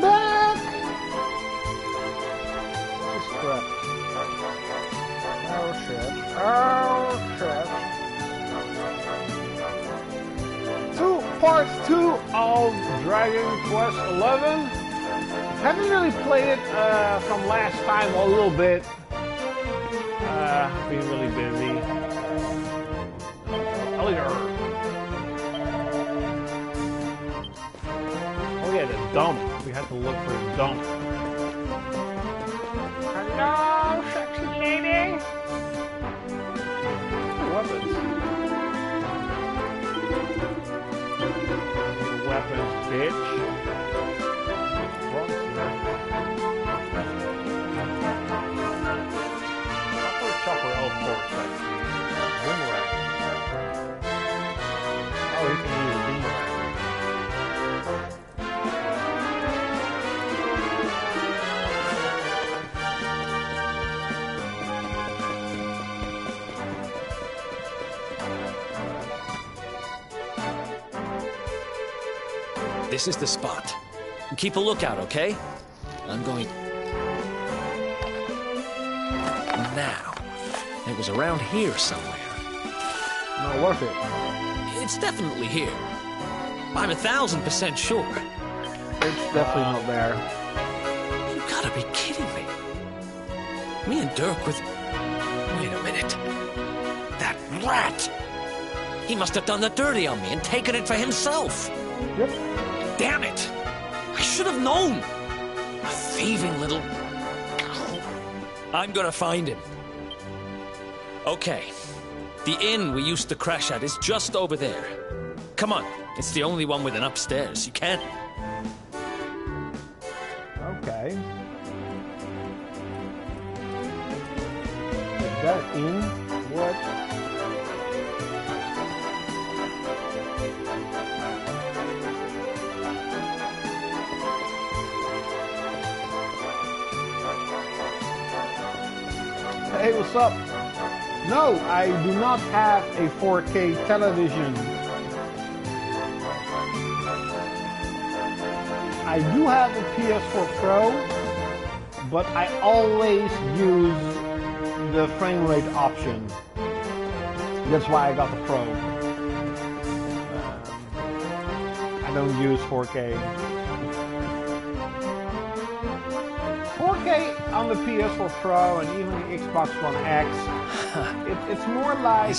back! This crap. Oh shit. Oh shit. Part 2 of Dragon Quest XI. Haven't really played it from last time a little bit. Been really busy. Earlier. Oh yeah, the dump. We had to look for the dump. Hello, sexy lady. Weapons. Weapons, bitch. Chopper L4 sexy. Boomerang. Oh, he can use a boomerang. This is the spot. Keep a lookout, okay? I'm going... Now. It was around here somewhere. Not worth it. It's definitely here. I'm 1,000% sure. It's definitely not there. You gotta be kidding me. Me and Dirk with... Wait a minute. That rat! He must have done the dirty on me and taken it for himself. Yep. Damn it! I should have known! A thieving little... I'm gonna find him. Okay. The inn we used to crash at is just over there. Come on. It's the only one with an upstairs. You can't... Okay. Is that in? What? Hey, what's up? No, I do not have a 4K television. I do have a PS4 Pro, but I always use the frame rate option. That's why I got the Pro. I don't use 4K. 4K on the PS4 Pro and even the Xbox One X. It's more like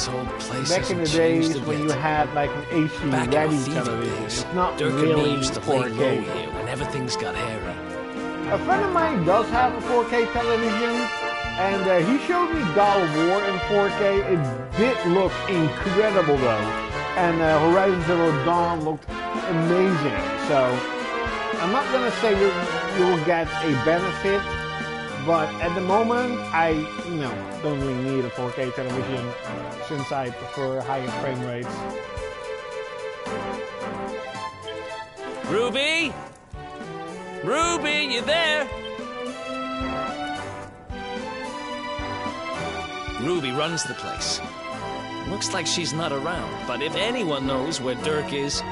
back in the days when you had like an AC ready television. It's not really 4K. Here whenever things got hairy. A friend of mine does have a 4K television, and he showed me God of War in 4K. It did look incredible though, and Horizon Zero Dawn looked amazing. So I'm not gonna say you will get a benefit. But at the moment, I don't really need a 4K television since I prefer higher frame rates. Ruby? Ruby, you there? Ruby runs the place. Looks like she's not around, but if anyone knows where Dirk is,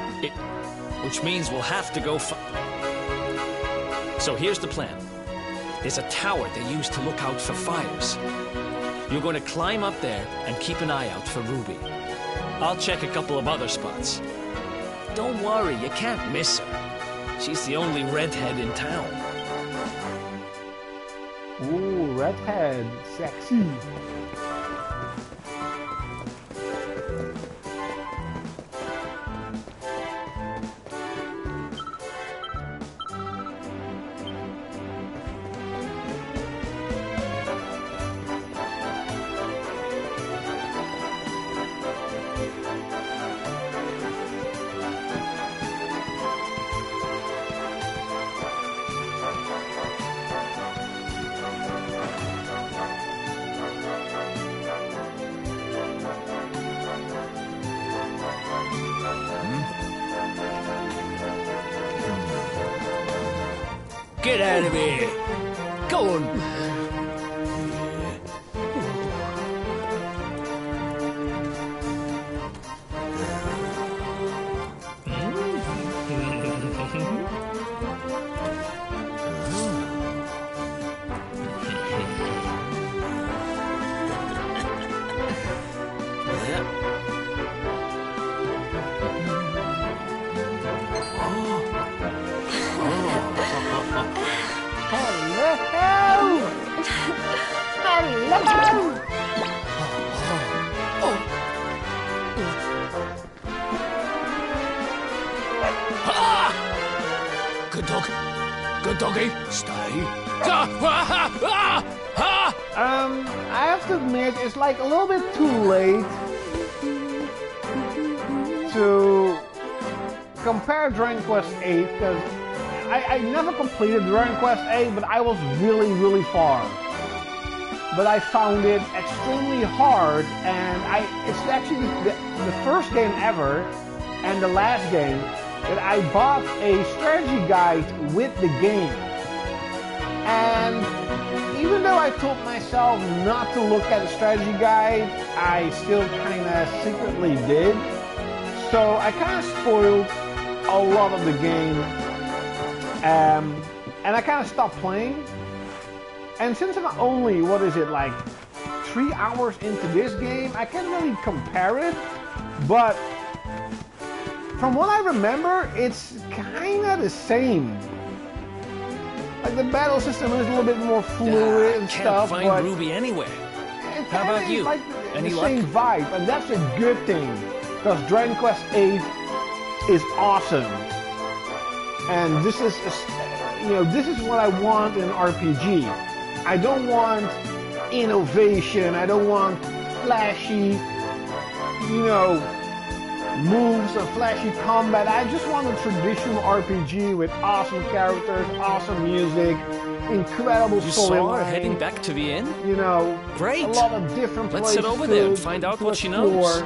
which means we'll have to go So here's the plan. There's a tower they use to look out for fires. You're going to climb up there and keep an eye out for Ruby. I'll check a couple of other spots. Don't worry, you can't miss her. She's the only redhead in town. Ooh, redhead, sexy. Get out of here! Go on! Good dog. Good doggy. Stay. I have to admit, it's like a little bit too late to compare Dragon Quest 8, because I never completed Dragon Quest 8, but I was really, really far. But I found it extremely hard, and it's actually the first game ever, and the last game, that I bought a strategy guide with the game. And even though I told myself not to look at the strategy guide, I still kind of secretly did. So I kind of spoiled a lot of the game, and I kind of stopped playing. And since I'm only, what is it, like 3 hours into this game, I can't really compare it, but from what I remember, it's kind of the same. Like the battle system is a little bit more fluid and stuff, can't find Ruby anywhere. How about you? Like Any the luck? same vibe, and that's a good thing, because Dragon Quest 8 is awesome, and this is, this is what I want in an RPG. I don't want innovation. I don't want flashy, moves and flashy combat. I just want a traditional RPG with awesome characters, awesome music, incredible You saw her heading storyline. back to the inn? Great. A lot of different Let's places sit over there and to- find out to what she knows. explore.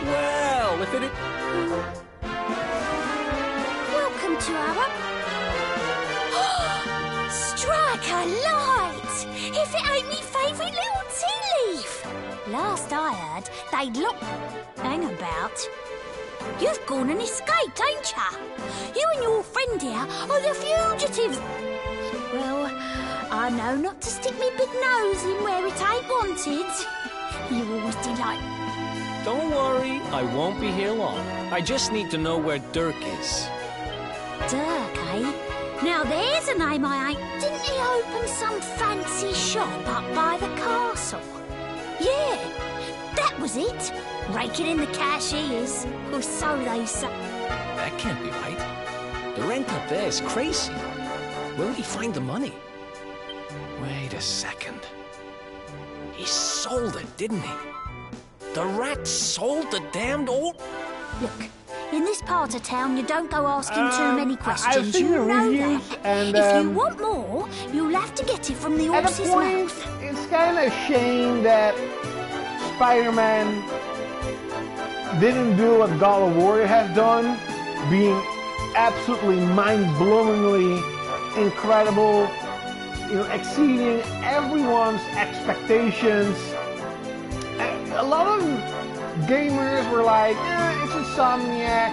Well, if it... Welcome to our... Strike a light! If it ain't me favourite little tea leaf! Last I heard, they'd locked... Hang about. You've gone and escaped, ain't ya? You and your friend here are the fugitives. Well, I know not to stick me big nose in where it ain't wanted. You always delight. Don't worry, I won't be here long. I just need to know where Dirk is. Dirk, eh? Now there's a name I ain't... Didn't he open some fancy shop up by the castle? Yeah, that was it. Raking in the cash he is, or so they say. That can't be right. The rent up there is crazy. Where would he find the money? Wait a second. He sold it, didn't he? The rat sold the damned old... Look, in this part of town, you don't go asking too many questions. I've seen you the know reviews, that. and If you want more, you'll have to get it from the at a horse's point, mouth. it's kind of a shame that Spider-Man didn't do what God of War has done, being absolutely mind-blowingly incredible, exceeding everyone's expectations. And a lot of gamers were like, it's Insomniac,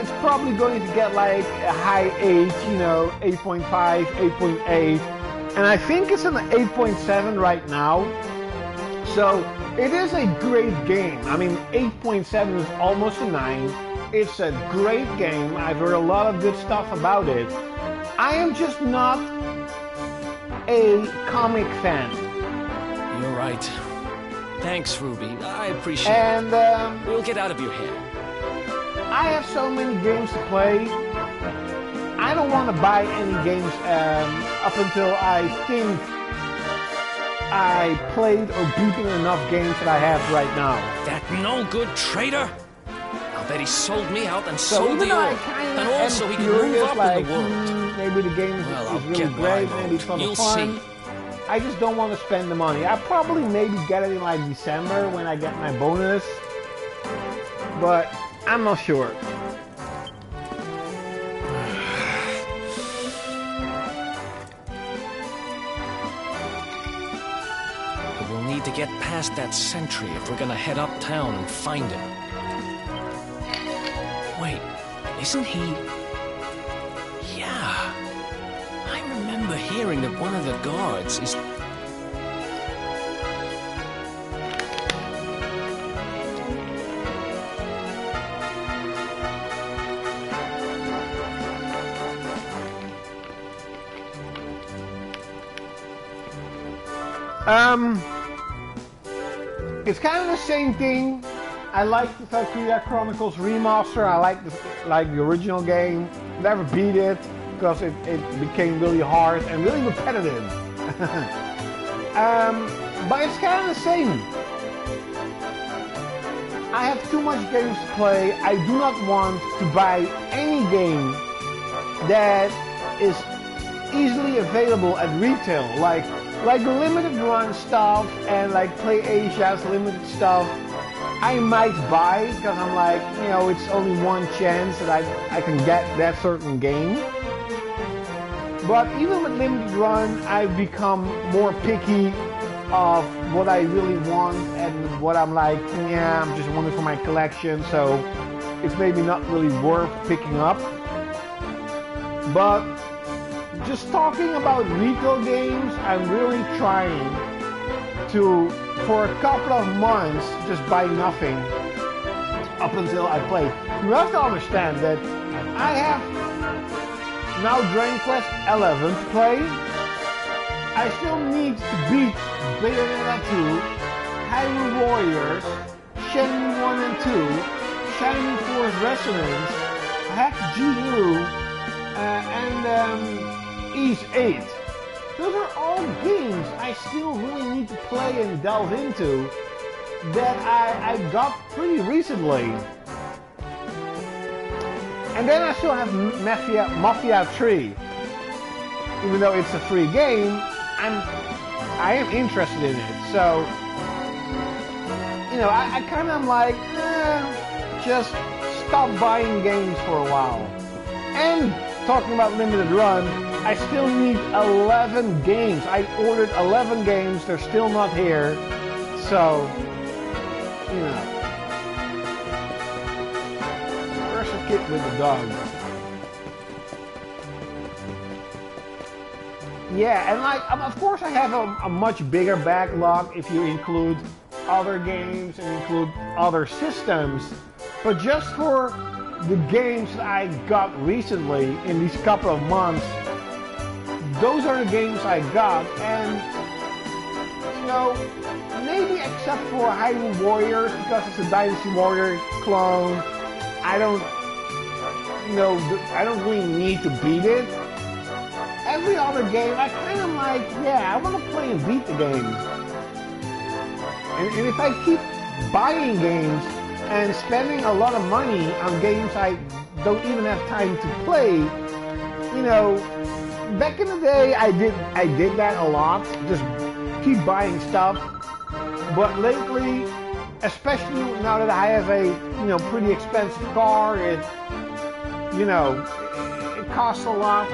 it's probably going to get like a high 8, 8.5, 8.8, and I think it's an 8.7 right now. So it is a great game. I mean, 8.7 is almost a 9. It's a great game. I've heard a lot of good stuff about it. I am just not a comic fan. You're right. Thanks, Ruby. I appreciate And it. We'll get out of your hair. I have so many games to play. I don't want to buy any games up until I think I played or beaten enough games that I have right now. That no-good traitor? I'll bet he sold me out and So sold even the though I ore. kind And of also am he can move curious, up like, in the world. maybe the game Well, is I'll really get great, my maybe it's vote. ton of You'll fun. see. I just don't want to spend the money. I probably maybe get it in like December when I get my bonus, but I'm not sure. But we'll need to get past that sentry if we're gonna head uptown and find him. Wait, isn't he... Yeah, I remember hearing that one of the guards is... It's kind of the same thing. I like the Valkyria Chronicles remaster. I like the original game. Never beat it because it became really hard and really repetitive. But it's kind of the same. I have too much games to play. I do not want to buy any game that is easily available at retail, like the limited run stuff and like Play Asia's limited stuff. I might buy because I'm like, you know, it's only one chance that I can get that certain game. But even with limited run, I've become more picky of what I really want and what I'm like, yeah, I'm just wanting for my collection, so it's maybe not really worth picking up. But just talking about retail games, I'm really trying to, for a couple of months, just buy nothing up until I play. You have to understand that I have now Dragon Quest 11 to play. I still need to beat Bayonetta 2, Hyrule Warriors, Shenmue 1 and 2, Shining Force Resonance, Hack GU, and Ease 8. Those are all games I still really need to play and delve into that I got pretty recently. And then I still have Mafia 3. Even though it's a free game, I am interested in it. So, you know, I kind of am like, just stop buying games for a while. And talking about limited run, I still need 11 games. I ordered 11 games, they're still not here. So, you know. Where's the kid with the dog? Yeah, and like, of course I have a much bigger backlog if you include other games and include other systems. But just for the games that I got recently in these couple of months, those are the games I got, and you know, maybe except for Hyrule Warriors because it's a Dynasty Warrior clone, I don't really need to beat it. Every other game, I kind of like, yeah, I want to play and beat the game. And if I keep buying games and spending a lot of money on games I don't even have time to play, you know, back in the day I did that a lot, just keep buying stuff. But lately, especially now that I have a, you know, pretty expensive car, it costs a lot.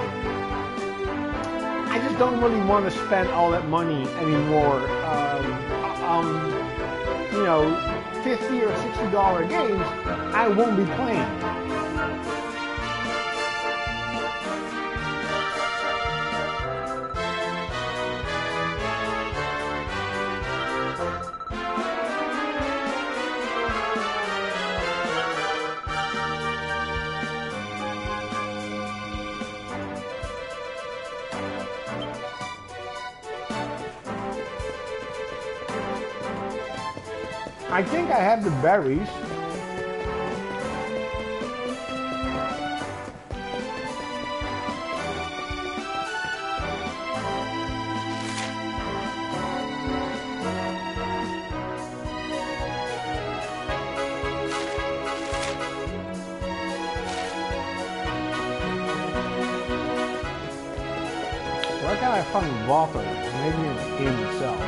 I just don't really want to spend all that money anymore on, you know, $50 or $60 games I won't be playing. I think I have the berries. Where can I find water? Maybe in the game itself.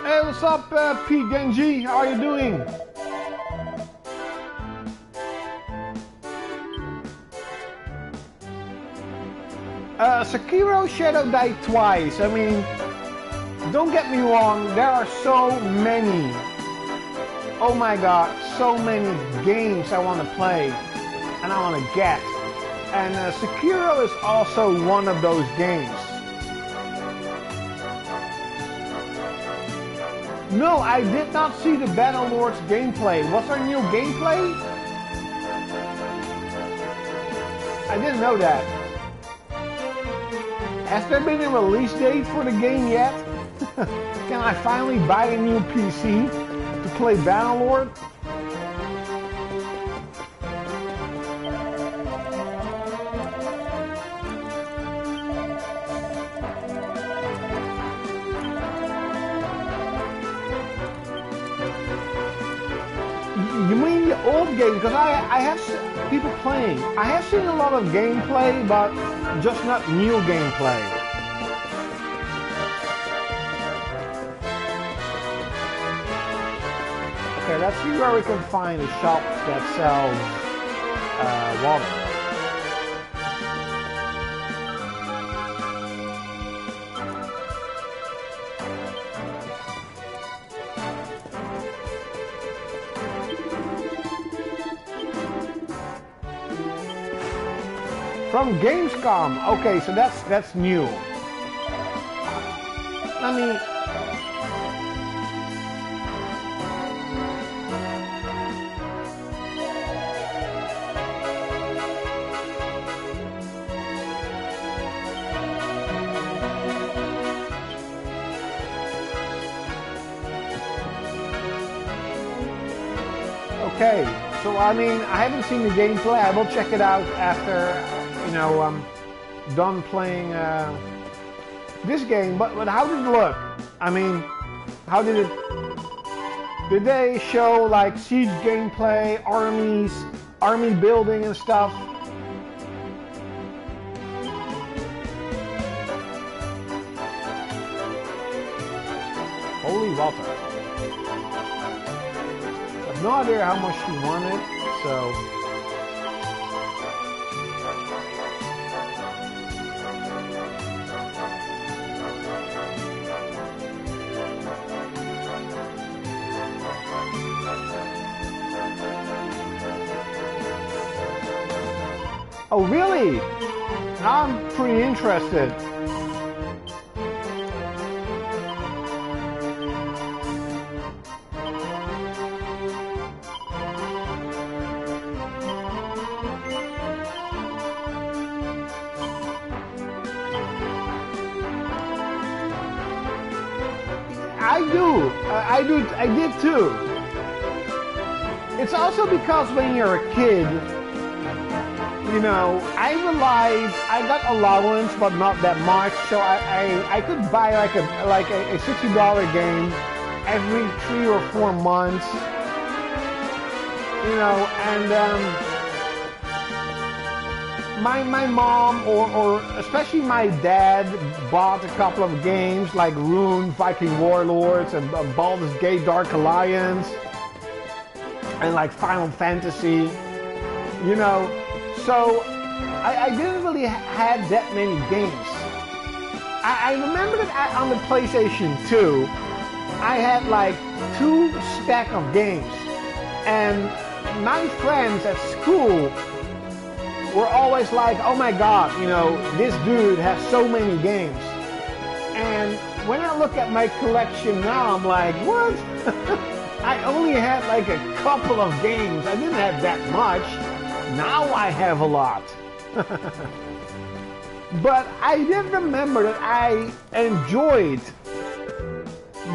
Hey, what's up, P. Genji? How are you doing? Sekiro Shadow died twice. I mean, don't get me wrong, there are so many, oh my god, so many games I want to play and I want to get. And Sekiro is also one of those games. No, I did not see the Bannerlord's gameplay. Was there new gameplay? I didn't know that. Has there been a release date for the game yet? Can I finally buy a new PC to play Bannerlord? You mean the old game? Because I have people playing. I have seen a lot of gameplay, but just not new gameplay. Okay, let's see where we can find a shop that sells water. From Gamescom. Okay, so that's new. Let me. Okay, so I mean, I haven't seen the gameplay. I will check it out after, you know, done playing this game. But how did it look? I mean, how did it? Did they show like siege gameplay, army building and stuff? Holy water. I have no idea how much she wanted, so. Oh, really? Now I'm pretty interested. I did too. It's also because when you're a kid, you know, I got allowance, but not that much, so I could buy like a $60 game every 3 or 4 months, you know, and my mom or especially my dad bought a couple of games like Rune, Viking Warlords, and Baldur's Gate Dark Alliance, and like Final Fantasy, you know. So I didn't really have that many games. I remember that on the PlayStation 2, I had like 2 stacks of games, and my friends at school were always like, oh my god, you know, this dude has so many games. And when I look at my collection now, I'm like, what? I only had like a couple of games. I didn't have that much. Now I have a lot. But I did remember that I enjoyed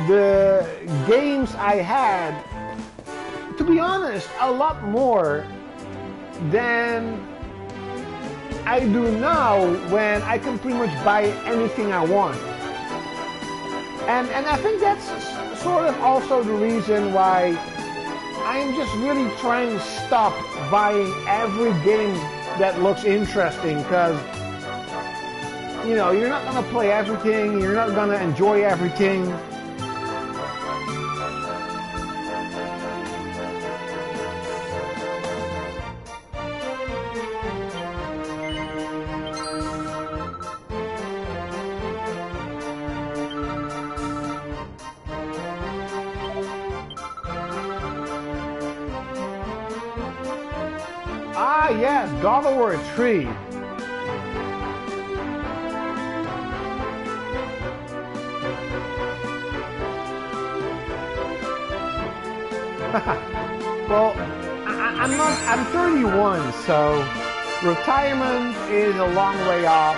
the games I had, to be honest, a lot more than I do now, when I can pretty much buy anything I want. And I think that's sort of also the reason why I'm just really trying to stop buying every game that looks interesting, because, you know, you're not going to play everything, you're not going to enjoy everything. Ah, yes, God of War 3. Well, I'm 31, so retirement is a long way off.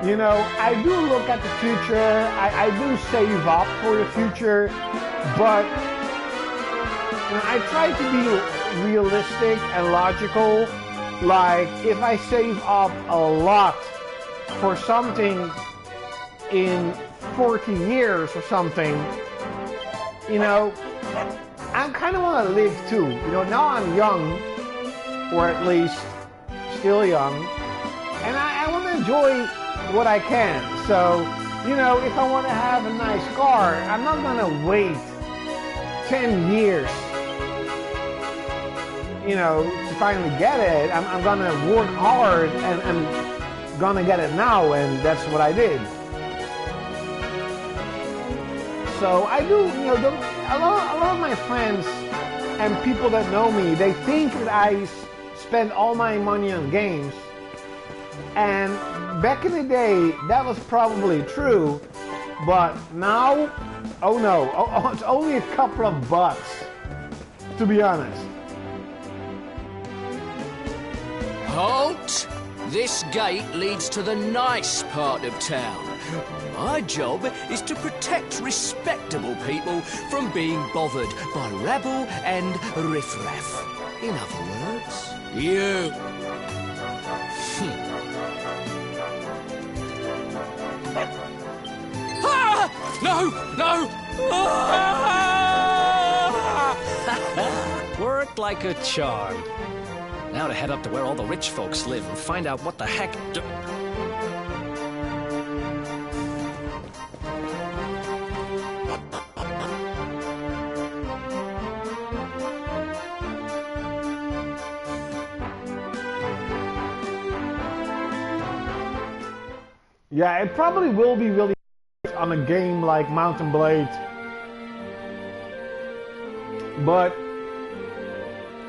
You know, I do look at the future, I do save up for the future, but you know, I try to be realistic and logical. Like, if I save up a lot for something in 40 years or something, you know, I kind of want to live too. You know, now I'm young, or at least still young, and I want to enjoy what I can. So, you know, if I want to have a nice car, I'm not going to wait 10 years, you know, to finally get it. I'm going to work hard and I'm going to get it now, and that's what I did. So I do, you know, a lot of my friends and people that know me, they think that I spend all my money on games. And back in the day, that was probably true. But now, oh no, it's only a couple of bucks, to be honest. Halt! This gate leads to the nice part of town. My job is to protect respectable people from being bothered by rabble and riffraff. In other words, you. Ah! No! No! Ah! Worked like a charm. Now to head up to where all the rich folks live and find out what the heck... Yeah, it probably will be really on a game like Mountain Blade. But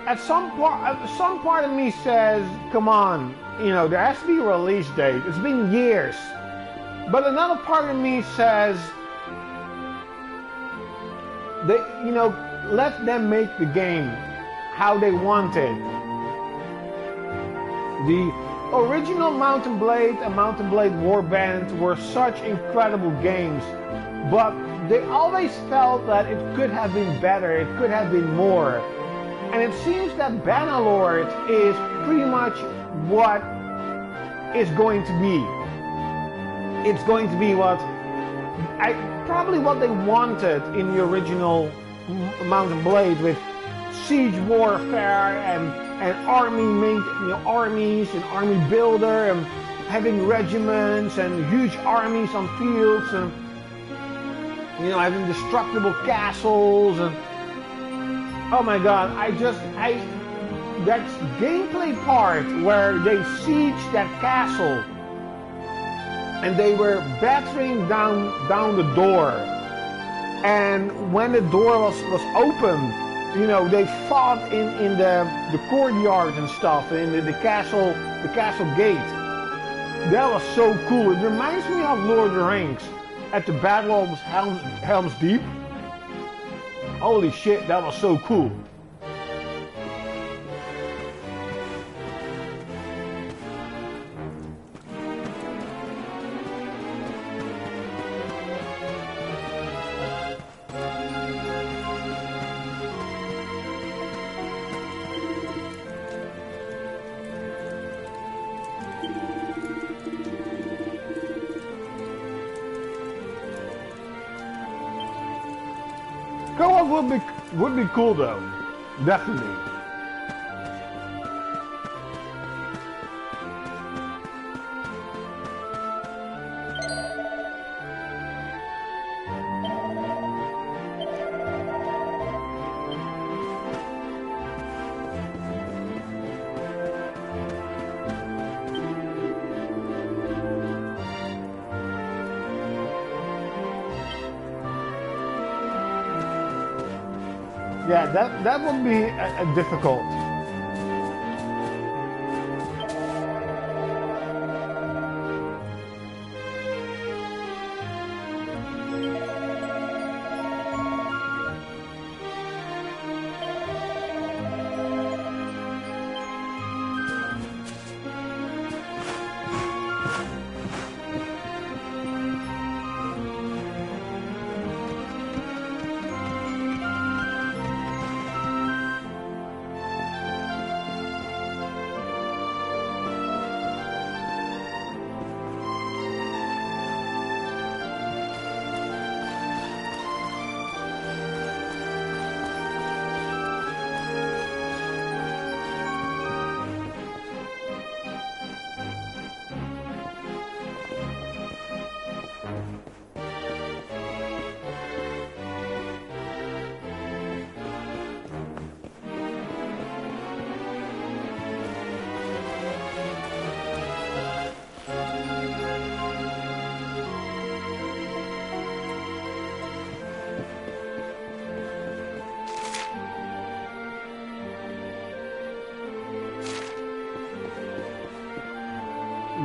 at some part of me says, come on, you know, there has to be a release date. It's been years. But another part of me says, you know, let them make the game how they want it. The original Mountain Blade and Mountain Blade Warband were such incredible games, but they always felt that it could have been better, it could have been more. And it seems that Bannerlord is pretty much what is going to be. It's going to be probably what they wanted in the original Mountain Blade, with siege warfare and armies and army builder and having regiments and huge armies on fields and, you know, having destructible castles and, oh my god, that gameplay part where they sieged that castle and they were battering down the door, and when the door was open, you know, they fought in the courtyard and stuff, in the castle gate. That was so cool. It reminds me of Lord of the Rings at the Battle of Helm's Deep. Holy shit, that was so cool. Co-op would be cool though, definitely. Yeah, that would be difficult.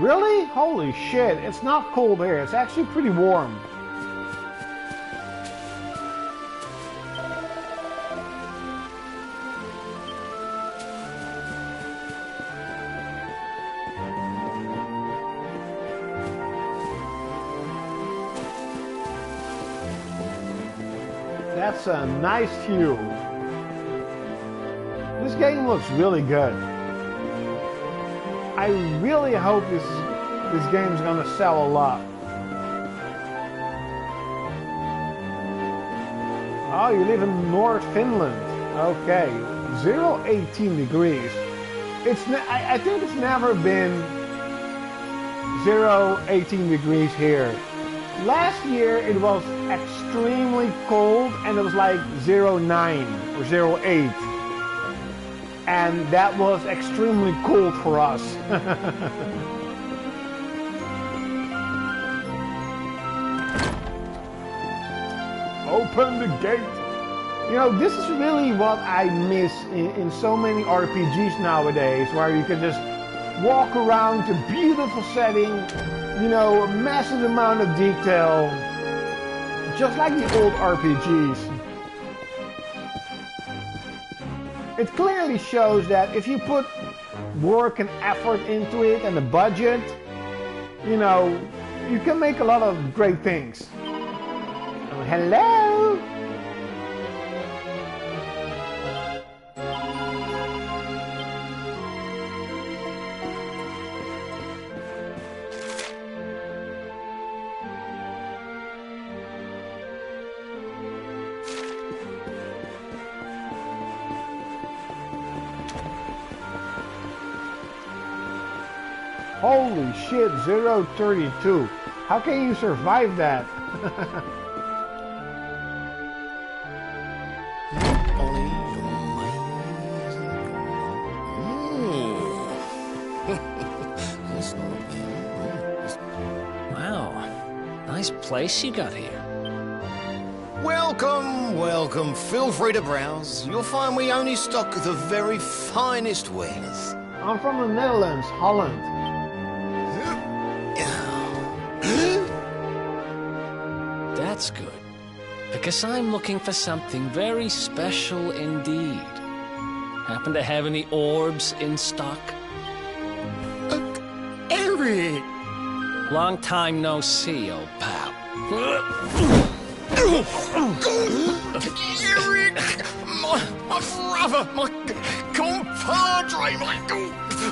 Really? Holy shit, it's not cold here. It's actually pretty warm. That's a nice hue. This game looks really good. I really hope this game's gonna sell a lot. Oh, you live in North Finland. Okay, 0-18 degrees. I think it's never been 0-18 degrees here. Last year it was extremely cold and it was like 0-9 or 0-8. And that was extremely cold for us. Open the gate. You know, this is really what I miss in so many RPGs nowadays, where you can just walk around to beautiful setting, you know, a massive amount of detail, just like the old RPGs. It clearly shows that if you put work and effort into it and a budget, you know, you can make a lot of great things. Oh, hello! Holy shit, 0-32. How can you survive that? Wow, nice place you got here. Welcome, welcome. Feel free to browse. You'll find we only stock the very finest wares. I'm from the Netherlands, Holland. That's good, because I'm looking for something very special indeed. Happen to have any orbs in stock? Eric! Long time no see, old pal. Eric! My brother, my compadre,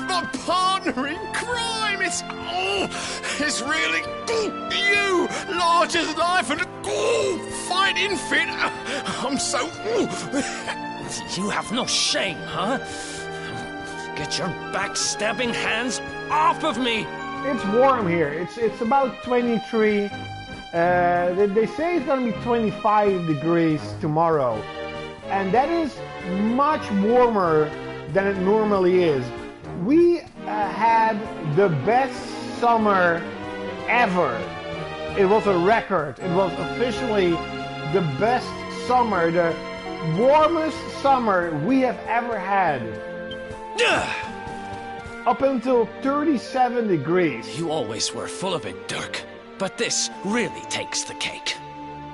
my partner in crime! It's really you, large as life and fighting fit. I'm so... You have no shame, huh? Get your backstabbing hands off of me! It's warm here. It's about 23. They say it's gonna be 25 degrees tomorrow. And that is much warmer than it normally is. We had the best summer ever. It was a record. It was officially the best summer, the warmest summer we have ever had. Up until 37 degrees. You always were full of it, Dirk. But this really takes the cake.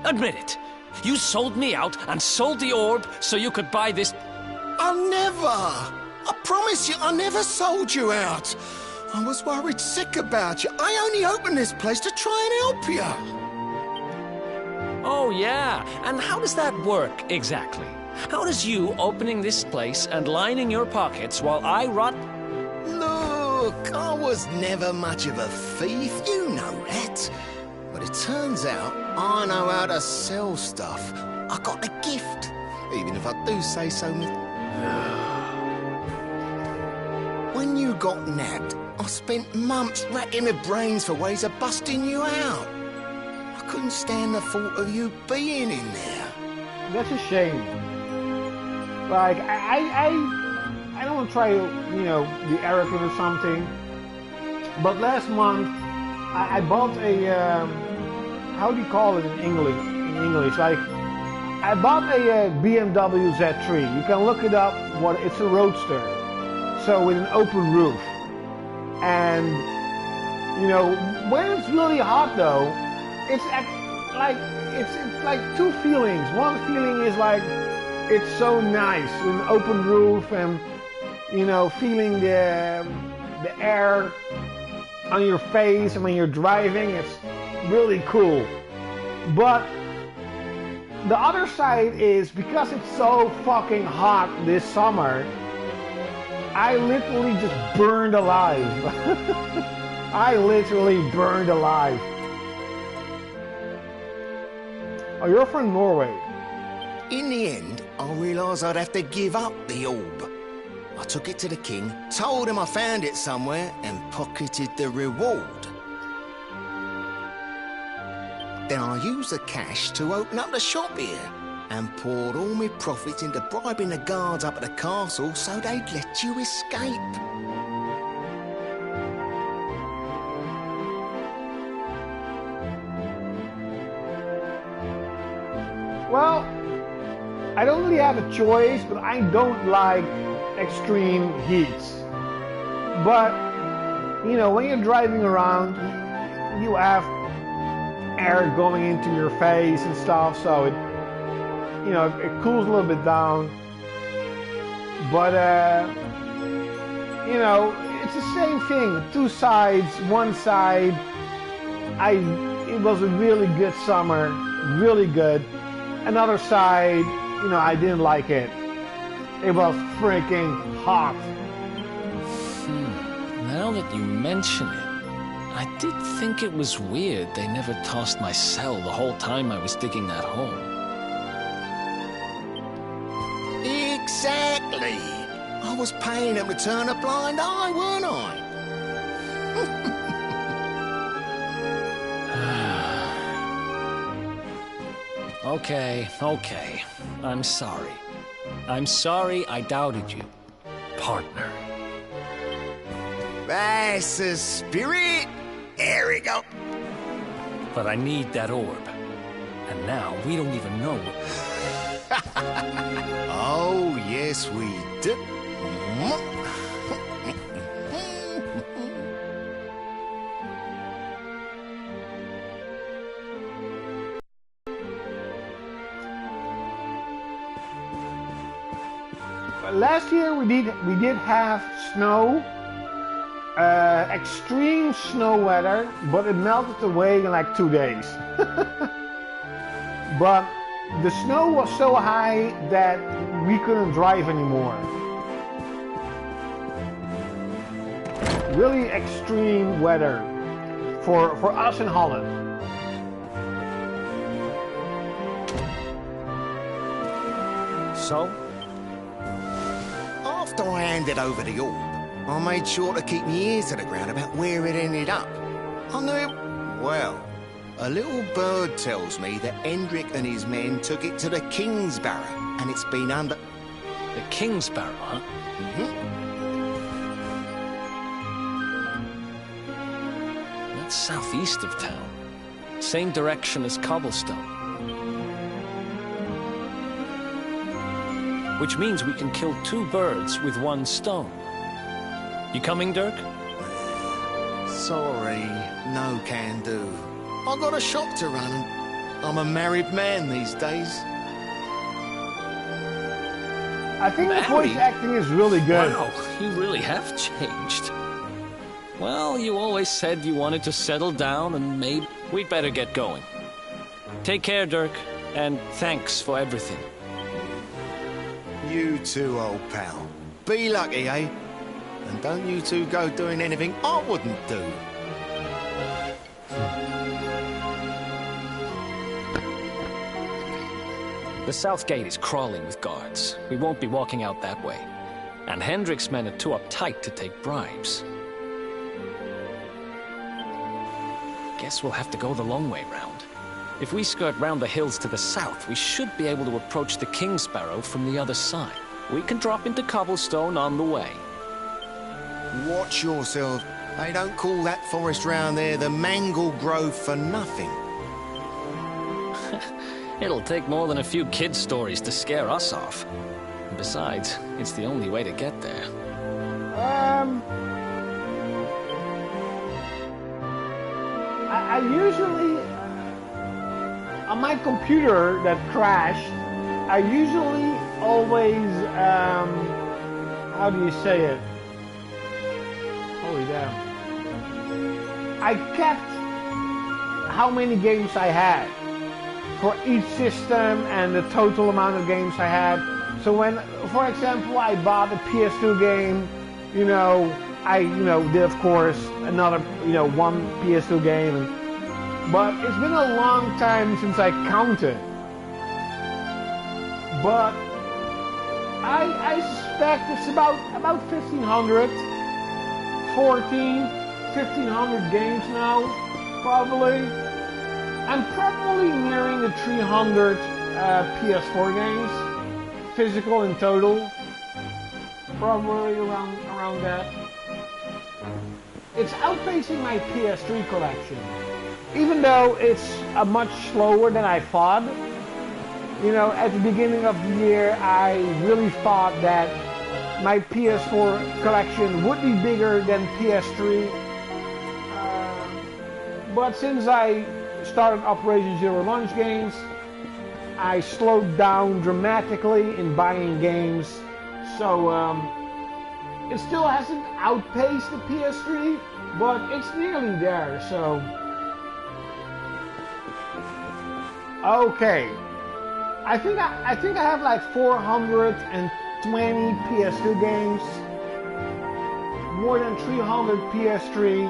Admit it. You sold me out and sold the orb so you could buy this... I never! I promise you, I never sold you out. I was worried sick about you. I only opened this place to try and help you. Oh, yeah. And how does that work, exactly? How does you opening this place and lining your pockets while I rot... Look, I was never much of a thief, you know that. But it turns out I know how to sell stuff. I got a gift, even if I do say so. When you got nabbed, I spent months racking my brains for ways of busting you out. I couldn't stand the thought of you being in there. That's a shame. Like, I don't want to try, you know, be arrogant or something. But last month, I bought a, how do you call it in English? Like, I bought a BMW Z3. You can look it up. It's a roadster. So with an open roof. And You know, when it's really hot though, it's like two feelings. One feeling is like it's so nice, an open roof, and you know, feeling the air on your face, and when you're driving, it's really cool. But the other side is because it's so fucking hot this summer, I literally just burned alive. I literally burned alive. Oh, you're from Norway. In the end, I realised I'd have to give up the orb. I took it to the king, told him I found it somewhere, and pocketed the reward. Then I used the cash to open up the shop here, and poured all my profits into bribing the guards up at the castle so they'd let you escape. Well, I don't really have a choice, but I don't like extreme heats. But, you know, when you're driving around, you have air going into your face and stuff, so it, you know, it cools a little bit down. But, you know, it's the same thing. Two sides. One side, it was a really good summer, really good. Another side, you know, I didn't like it. It was freaking hot. Now that you mention it, I did think it was weird they never tossed my cell the whole time I was digging that hole. Exactly. I was paying them to turn a blind eye, weren't I? Okay. I'm sorry. I'm sorry I doubted you, partner. That's the spirit. There we go. But I need that orb. And now we don't even know. Oh, yes, we do. Last year we did have snow, extreme snow weather, but it melted away in like 2 days. But the snow was so high that we couldn't drive anymore. Really extreme weather for us in Holland. So? After I handed over the orb, I made sure to keep my ears to the ground about where it ended up. I knew it well. A little bird tells me that Hendrik and his men took it to the King's Barrow, and it's been under... The King's Barrow, huh? That's southeast of town. Same direction as Cobblestone. Which means we can kill 2 birds with 1 stone. You coming, Dirk? Sorry, no can do. I've got a shop to run, and I'm a married man these days. I think the voice acting is really good. Wow, you really have changed. Well, you always said you wanted to settle down, and maybe we'd better get going. Take care, Dirk, and thanks for everything. You too, old pal. Be lucky, eh? And don't you two go doing anything I wouldn't do. The south gate is crawling with guards. We won't be walking out that way. And Hendrik's men are too uptight to take bribes. Guess we'll have to go the long way round. If we skirt round the hills to the south, we should be able to approach the King's Barrow from the other side. We can drop into Cobblestone on the way. Watch yourself. They don't call that forest round there the Mangle Grove for nothing. It'll take more than a few kid stories to scare us off. Besides, it's the only way to get there. I usually, on my computer that crashed, I usually always, how do you say it? Holy damn. I kept how many games I had for each system and the total amount of games I had. So when, for example, I bought a PS2 game, you know, I, did of course another, one PS2 game. But it's been a long time since I counted. But I suspect it's about 1,500, 1,500 games now, probably. I'm probably nearing the 300 PS4 games, physical and total, probably around that. It's outpacing my PS3 collection, even though it's much slower than I thought. At the beginning of the year, I really thought that my PS4 collection would be bigger than PS3. But since I started Operation Zero Launch games, I slowed down dramatically in buying games. So it still hasn't outpaced the PS3, but it's nearly there. So okay. I think I have like 420 PS2 games, more than 300 PS3,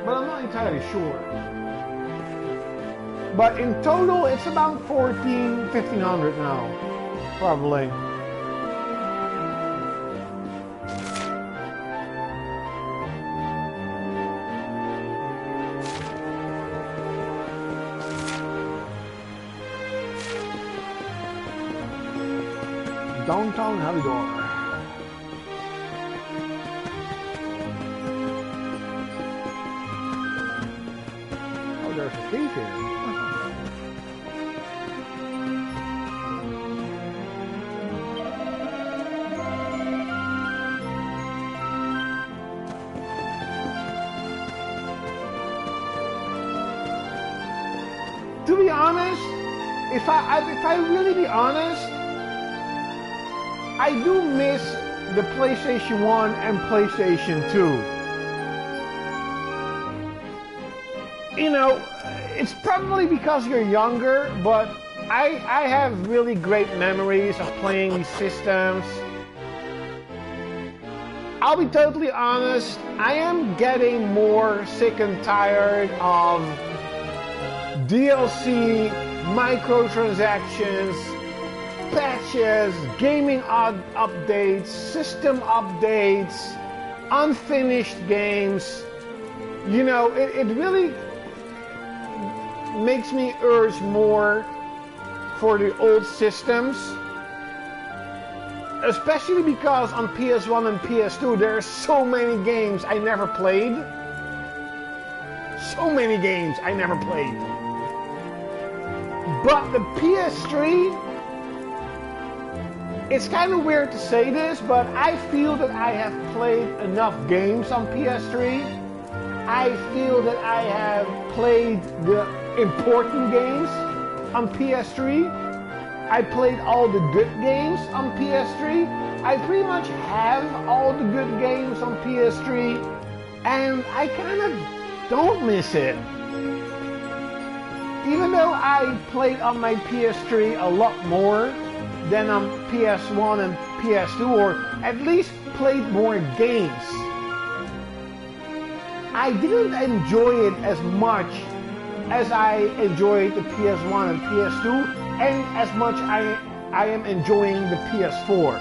but I'm not entirely sure. But in total, it's about 1,500 now, probably. Downtown Halidor. Oh, there's a thief here. To be honest, if I really be honest, I do miss the PlayStation 1 and PlayStation 2. It's probably because you're younger, but I have really great memories of playing these systems. I'll be totally honest, I am getting more sick and tired of DLC, microtransactions, patches, gaming updates, system updates, unfinished games. It really makes me urge more for the old systems, especially because on PS1 and PS2 there are so many games I never played. So many games I never played. But the PS3, it's kind of weird to say this, but I feel that I have played enough games on PS3. I feel that I have played the important games on PS3. I played all the good games on PS3. I pretty much have all the good games on PS3, and I kind of don't miss it. Even though I played on my PS3 a lot more than on PS1 and PS2, or at least played more games, I didn't enjoy it as much as I enjoyed the PS1 and PS2, and as much I am enjoying the PS4.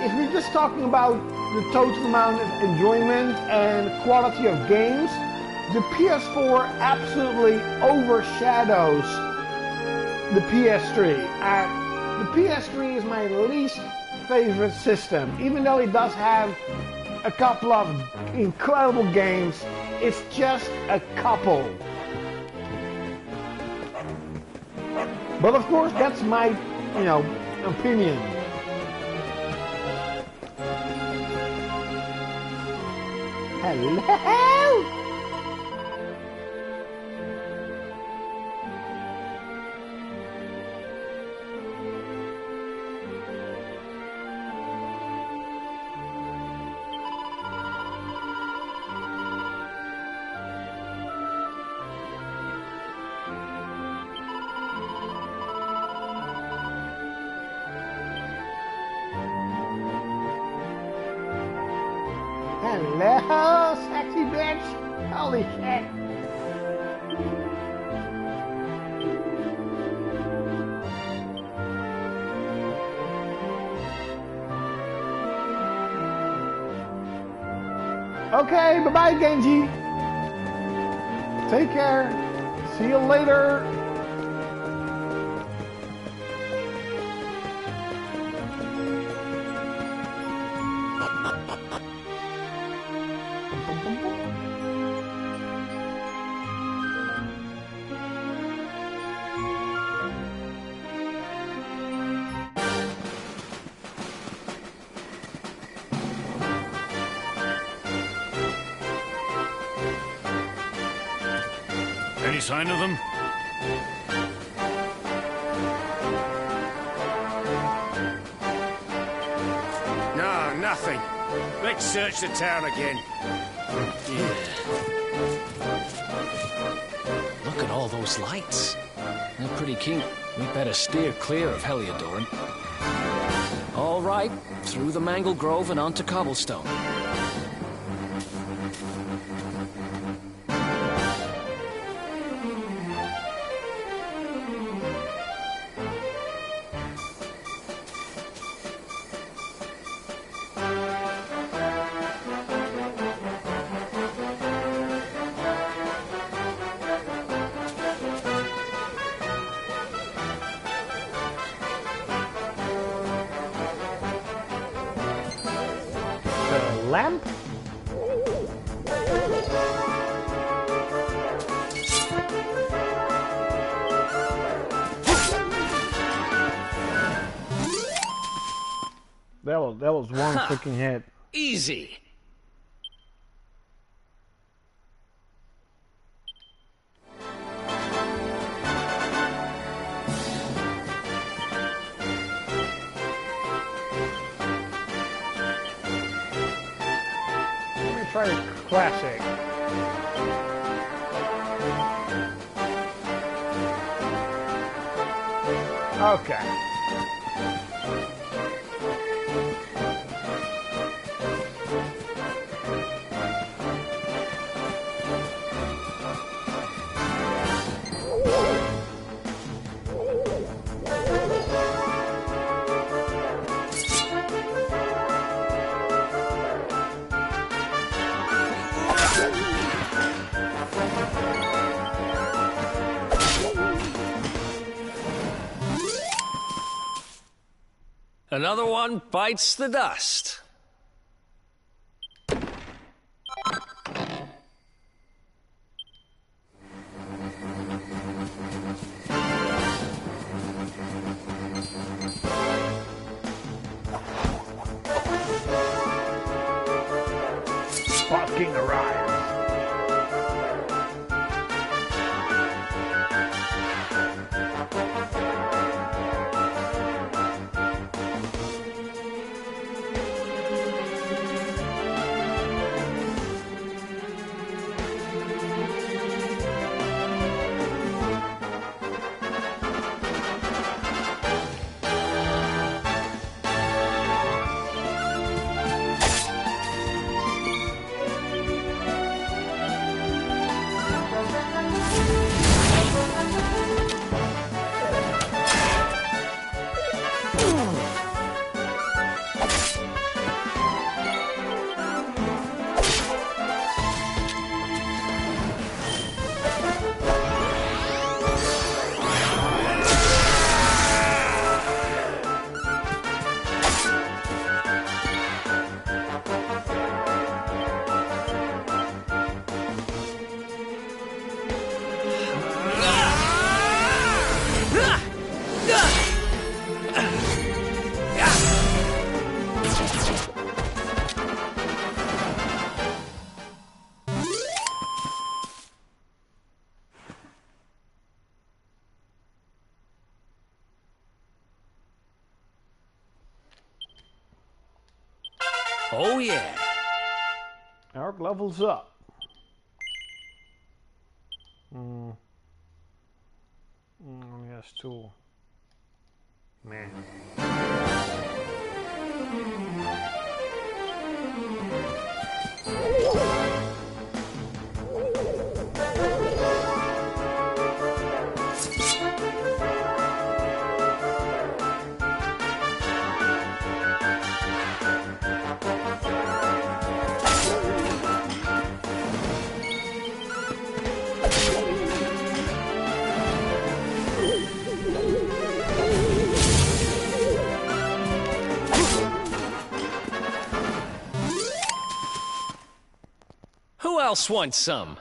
If we're just talking about the total amount of enjoyment and quality of games, the PS4 absolutely overshadows the PS3. The PS3 is my least favorite system, even though it does have a couple of incredible games. It's just a couple. But of course, that's my, opinion. Hello? Hello, sexy bitch. Holy shit. Okay, bye-bye, Genji. Take care. See you later. Any sign of them? No, nothing. Let's search the town again. Yeah. Look at all those lights. They're pretty keen. We better steer clear of Heliodor. All right, through the Mangle Grove and onto Cobblestone. Lamp? That was one freaking hit. Easy. Let me try the classic. Okay. Another one bites the dust. Fucking arrived. Oh, yeah. Eric levels up. Yes, tool. Man. Who else wants some?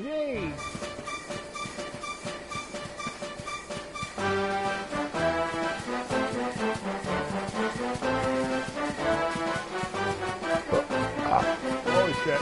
Yay! Holy shit.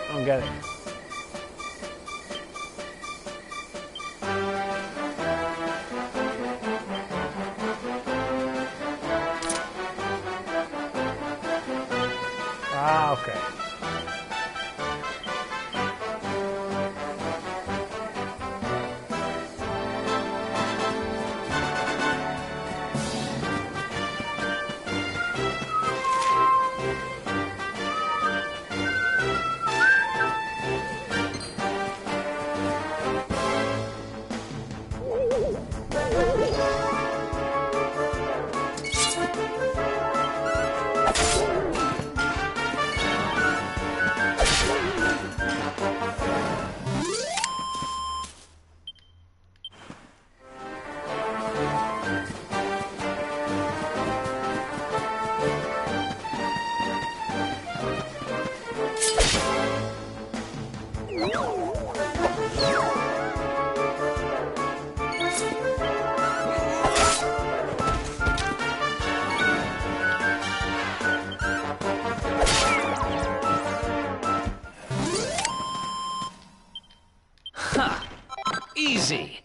I don't get it. Ah, okay. Easy.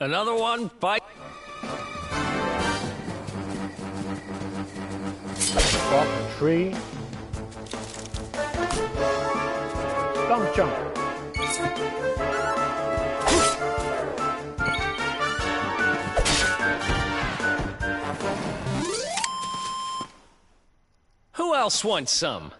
Another one, bite. Off the tree. Stump jump. Who else wants some?